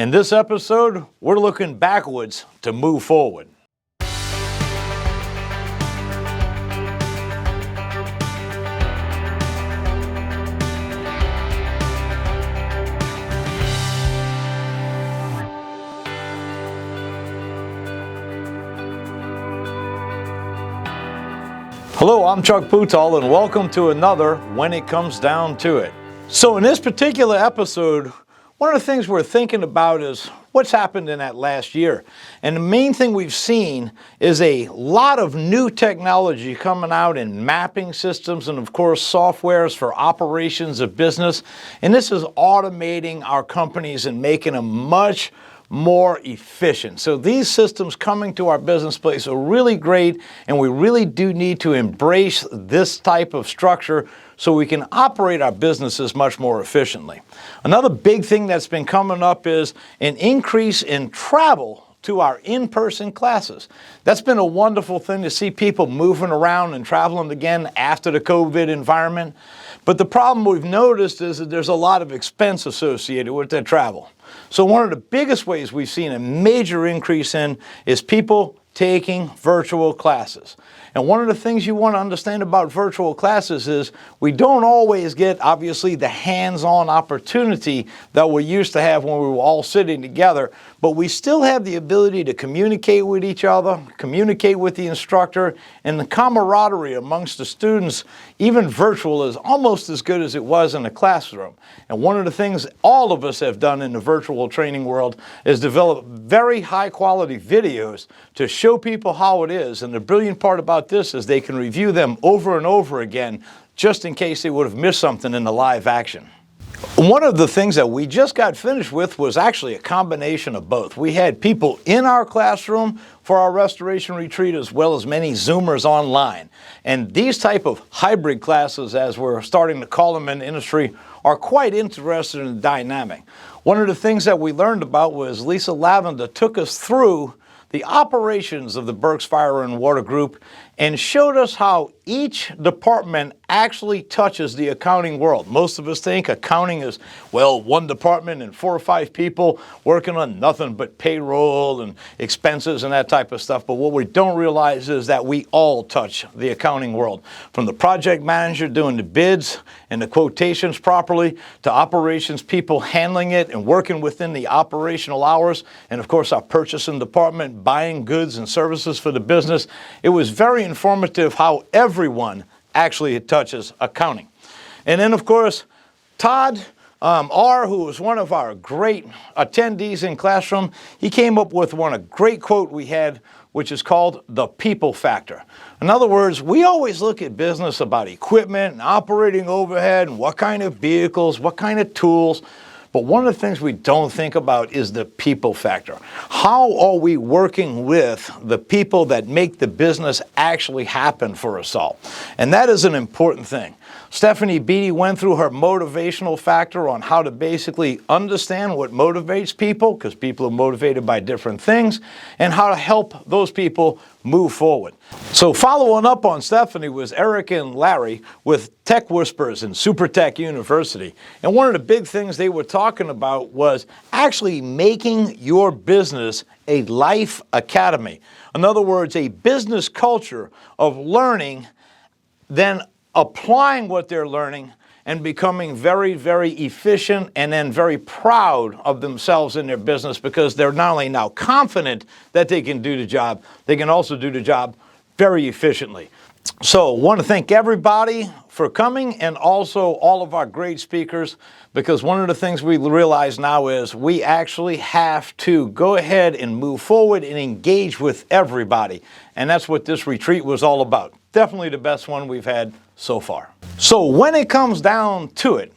In this episode, we're looking backwards to move forward. Hello, I'm Chuck Boutall, and welcome to another When It Comes Down to It. So in this particular episode, one of the things we're thinking about is what's happened in that last year. And the main thing we've seen is a lot of new technology coming out in mapping systems and, of course, softwares for operations of business. And this is automating our companies and making them much more efficient. So these systems coming to our business place are really great, and we really do need to embrace this type of structure so we can operate our businesses much more efficiently. Another big thing that's been coming up is an increase in travel to our in-person classes. That's been a wonderful thing to see people moving around and traveling again after the COVID environment. But the problem we've noticed is that there's a lot of expense associated with that travel. So one of the biggest ways we've seen a major increase in is people taking virtual classes. And one of the things you want to understand about virtual classes is we don't always get, obviously, the hands-on opportunity that we used to have when we were all sitting together, but we still have the ability to communicate with each other, communicate with the instructor, and the camaraderie amongst the students, even virtual, is almost as good as it was in the classroom. And one of the things all of us have done in the virtual training world is develop very high-quality videos to show people how it is. And the brilliant part about this is they can review them over and over again just in case they would have missed something in the live action. One of the things that we just got finished with was actually a combination of both. We had people in our classroom for our restoration retreat as well as many Zoomers online. And these type of hybrid classes, as we're starting to call them in the industry, are quite interesting and dynamic. One of the things that we learned about was Lisa Lavender took us through the operations of the Berks Fire and Water Group and showed us how each department actually touches the accounting world. Most of us think accounting is, well, one department and 4 or 5 people working on nothing but payroll and expenses and that type of stuff. But what we don't realize is that we all touch the accounting world. From the project manager doing the bids and the quotations properly, to operations people handling it and working within the operational hours, and of course our purchasing department buying goods and services for the business. It was very informative how everyone actually touches accounting. And then, of course, Todd R., who was one of our great attendees in classroom, he came up with a great quote we had, which is called the people factor. In other words, we always look at business about equipment and operating overhead and what kind of vehicles, what kind of tools. But one of the things we don't think about is the people factor. How are we working with the people that make the business actually happen for us all? And that is an important thing. Stephanie Beatty went through her motivational factor on how to basically understand what motivates people, because people are motivated by different things, and how to help those people move forward. So following up on Stephanie was Eric and Larry with Tech Whispers and Super Tech University. And one of the big things they were talking about was actually making your business a life academy. In other words, a business culture of learning, then applying what they're learning and becoming very, very efficient and then very proud of themselves in their business, because they're not only now confident that they can do the job, they can also do the job very efficiently. So I want to thank everybody for coming, and also all of our great speakers, because one of the things we realize now is we actually have to go ahead and move forward and engage with everybody. And that's what this retreat was all about. Definitely the best one we've had so far. So when it comes down to it,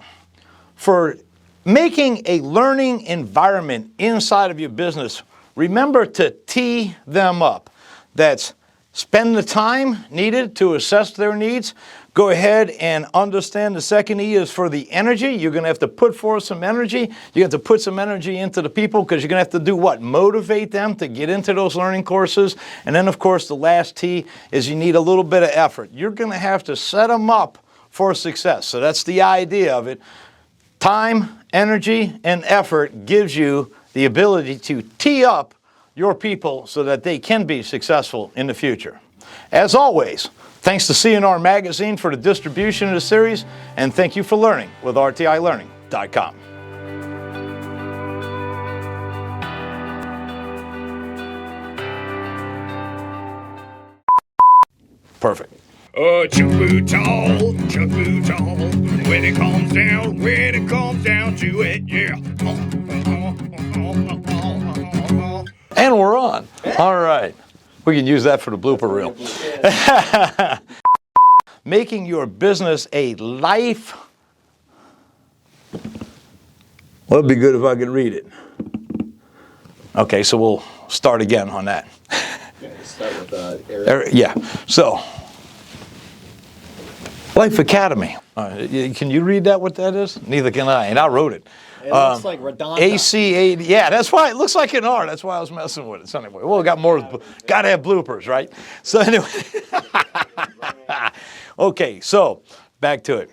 for making a learning environment inside of your business, remember to tee them up. That's spend the time needed to assess their needs. Go ahead and understand the second E is for the energy. You're going to have to put forth some energy. You have to put some energy into the people, because you're going to have to do what? Motivate them to get into those learning courses. And then, of course, the last T is you need a little bit of effort. You're going to have to set them up for success. So that's the idea of it. Time, energy, and effort gives you the ability to tee up your people so that they can be successful in the future. As always, thanks to C&R Magazine for the distribution of the series, and thank you for learning with rtilearning.com. Perfect. Chuck Boutall, when it comes down to it, yeah. And we're on. All right. We can use that for the blooper reel. Making your business a life. Well, it'd be good if I could read it. Okay, so we'll start again on that. Start with Eric. Yeah. So, Life Academy. Can you read that? What that is? Neither can I, and I wrote it. It looks like Redonda. ACA. Yeah, that's why it looks like an R. That's why I was messing with it. So anyway, well, we got more. Got to have bloopers, right? So anyway. Okay, so back to it.